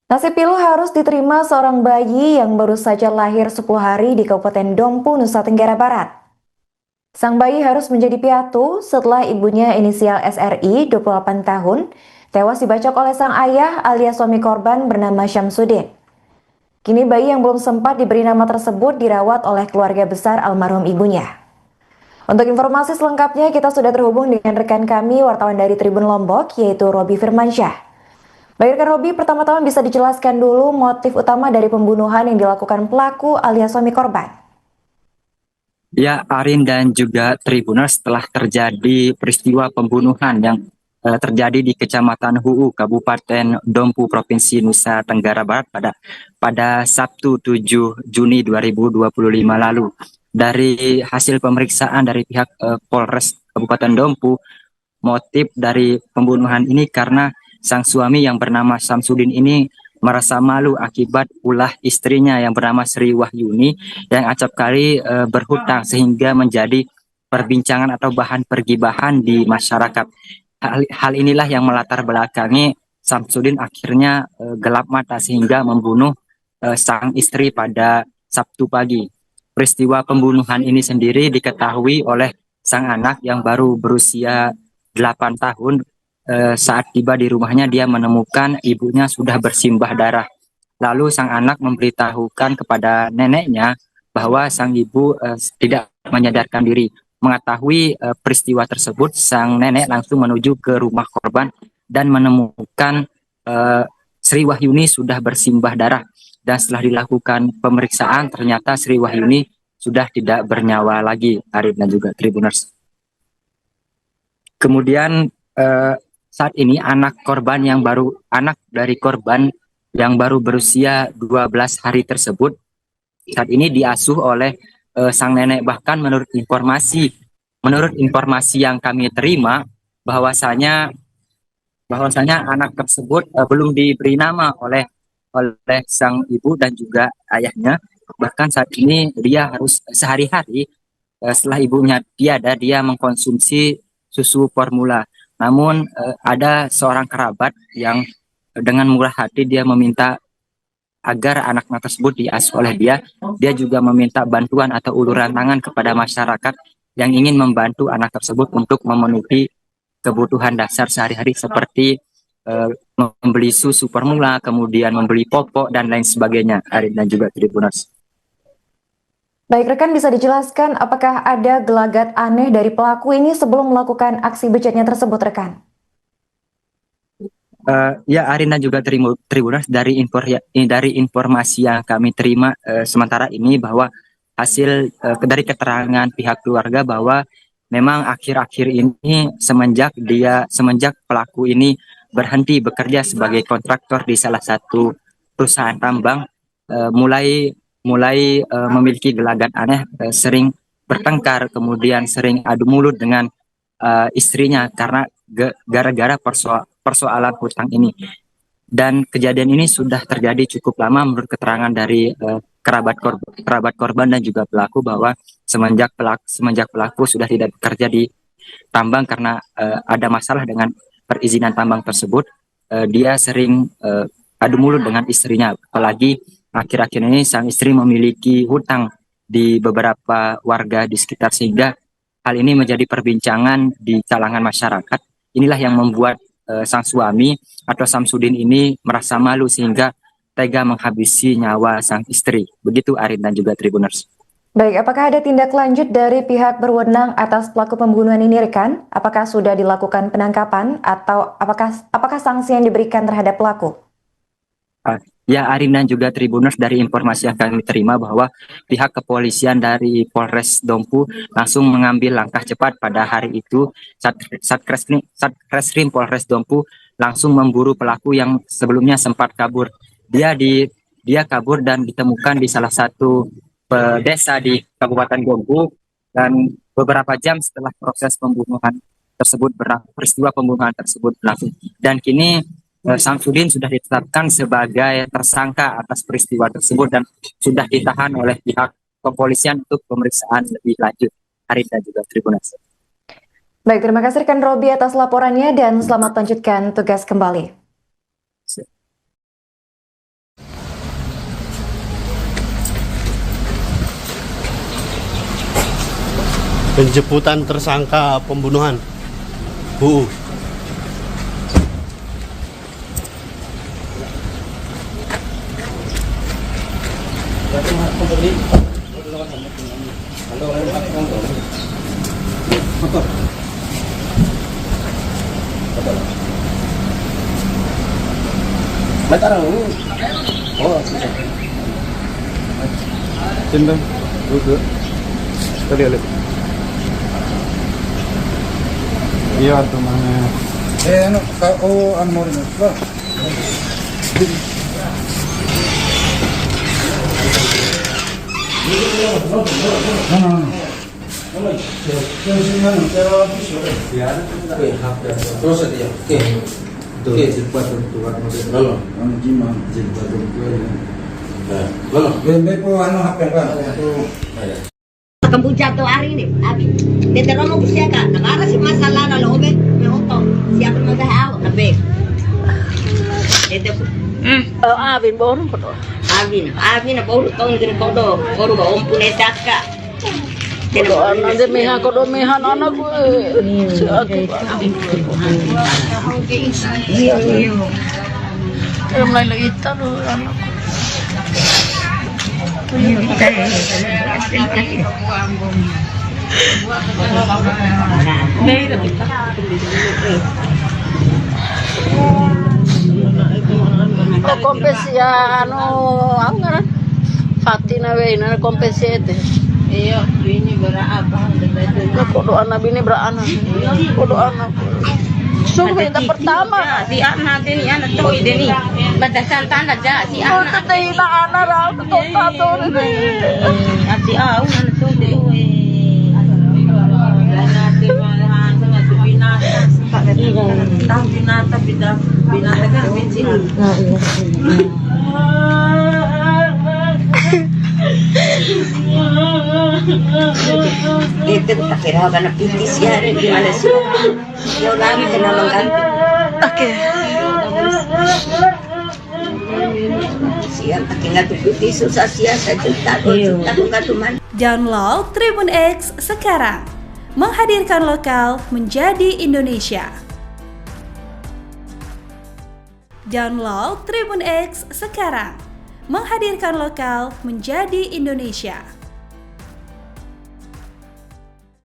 Nasib pilu harus diterima seorang bayi yang baru saja lahir 10 hari di Kabupaten Dompu, Nusa Tenggara Barat. Sang bayi harus menjadi piatu setelah ibunya inisial SRI 28 tahun tewas dibacok oleh sang ayah alias suami korban bernama Syamsuddin. Kini bayi yang belum sempat diberi nama tersebut dirawat oleh keluarga besar almarhum ibunya. Untuk informasi selengkapnya kita sudah terhubung dengan rekan kami wartawan dari Tribun Lombok yaitu Robi Firmansyah. Baik rekan Robi, pertama-tama bisa dijelaskan dulu motif utama dari pembunuhan yang dilakukan pelaku alias suami korban. Ya, Arin dan juga Tribuners, setelah terjadi peristiwa pembunuhan yang terjadi di Kecamatan Huu, Kabupaten Dompu, Provinsi Nusa Tenggara Barat pada Sabtu 7 Juni 2025 lalu. Dari hasil pemeriksaan dari pihak Polres Kabupaten Dompu, motif dari pembunuhan ini karena sang suami yang bernama Samsudin ini merasa malu akibat ulah istrinya yang bernama Sri Wahyuni yang acap kali berhutang sehingga menjadi perbincangan atau bahan pergibahan di masyarakat. Hal inilah yang melatar belakangi Samsudin akhirnya gelap mata sehingga membunuh sang istri pada Sabtu pagi. Peristiwa pembunuhan ini sendiri diketahui oleh sang anak yang baru berusia 8 tahun. Saat tiba di rumahnya dia menemukan ibunya sudah bersimbah darah. Lalu sang anak memberitahukan kepada neneknya bahwa sang ibu tidak menyadarkan diri. Mengetahui peristiwa tersebut, sang nenek langsung menuju ke rumah korban dan menemukan Sri Wahyuni sudah bersimbah darah. Dan setelah dilakukan pemeriksaan, ternyata Sri Wahyuni sudah tidak bernyawa lagi, Arif dan juga Tribuners. Kemudian saat ini anak dari korban yang baru berusia 12 hari tersebut saat ini diasuh oleh sang nenek. Bahkan menurut informasi yang kami terima bahwasanya anak tersebut belum diberi nama oleh sang ibu dan juga ayahnya. Bahkan saat ini dia harus sehari-hari setelah ibunya tiada, dia mengkonsumsi susu formula. Namun ada seorang kerabat yang dengan murah hati dia meminta agar anaknya tersebut diasuh oleh dia. Dia juga meminta bantuan atau uluran tangan kepada masyarakat yang ingin membantu anak tersebut untuk memenuhi kebutuhan dasar sehari-hari seperti eh, membeli susu formula, kemudian membeli popok dan lain sebagainya. Arin dan juga Tribuners. Baik rekan, bisa dijelaskan apakah ada gelagat aneh dari pelaku ini sebelum melakukan aksi bejatnya tersebut rekan? Ya, Arin dan juga Tribuners, dari informasi yang kami terima sementara ini bahwa hasil dari keterangan pihak keluarga bahwa memang akhir-akhir ini semenjak pelaku ini berhenti bekerja sebagai kontraktor di salah satu perusahaan tambang, mulai mulai memiliki gelagat aneh, sering bertengkar, kemudian sering adu mulut dengan istrinya karena gara-gara persoalan hutang ini. Dan kejadian ini sudah terjadi cukup lama menurut keterangan dari kerabat korban dan juga pelaku bahwa semenjak pelaku sudah tidak bekerja di tambang karena ada masalah dengan perizinan tambang tersebut. Dia sering adu mulut dengan istrinya, apalagi akhir-akhir ini sang istri memiliki hutang di beberapa warga di sekitar sehingga hal ini menjadi perbincangan di kalangan masyarakat. Inilah yang membuat sang suami atau Samsudin ini merasa malu sehingga tega menghabisi nyawa sang istri. Begitu Arin dan juga Tribuners. Baik, apakah ada tindak lanjut dari pihak berwenang atas pelaku pembunuhan ini rekan? Apakah sudah dilakukan penangkapan atau apakah sanksi yang diberikan terhadap pelaku? Ya, Arin dan juga Tribuners, dari informasi yang kami terima bahwa pihak kepolisian dari Polres Dompu langsung mengambil langkah cepat pada hari itu. Satreskrim Polres Dompu langsung memburu pelaku yang sebelumnya sempat kabur. Dia kabur dan ditemukan di salah satu desa di Kabupaten Dompu, dan beberapa jam setelah peristiwa pembunuhan tersebut berlangsung. Dan kini Samsudin sudah ditetapkan sebagai tersangka atas peristiwa tersebut dan sudah ditahan oleh pihak kepolisian untuk pemeriksaan lebih lanjut. Arif dan juga Tribunas. Baik, terima kasih rekan Robi atas laporannya dan selamat lanjutkan tugas kembali. Penjemputan tersangka pembunuhan HUU. Cinta, duduk. Tadi lihat. Iya tuh mana? Anu kau anu mau ini. Terus dia. Oke. Oke, cepat tuan lalu. Anu jima cepat tuan. Lalu. Bembe po anu HP kan. Kamu jatuh hari ini, abi. Dia terlalu berusia kan. Negara sih masalah lalu obe, mehoto. Siapa mau tahu, nabe. Itu. Avin baru kodo. Avin baru tahu ni kodo. Baru bawa punya saka. Kodo anak kodo mehan anak gue. Iya. Terus mulai lagi tahu anak. Kompesi ya anu apa ngaran? Fatina we na kompesi itu. Iya, ini berapa? Kodo anak bini berana. Kodo anak. Sungguh yang pertama. Si anak ini anak tuh ini. Batasan tanda aja si Oh, anak. teteh anak raw tato ini. Si anak tuh deh. Binatang kan bensin. Itu tak kira karena pitis ya di Malaysia. Yo lagi kena mengganti. Oke. Siap tinggal tuh pitis susah siasa juta tuman. Download Tribun X sekarang. Menghadirkan lokal menjadi Indonesia. Download Tribun X sekarang. Menghadirkan lokal menjadi Indonesia.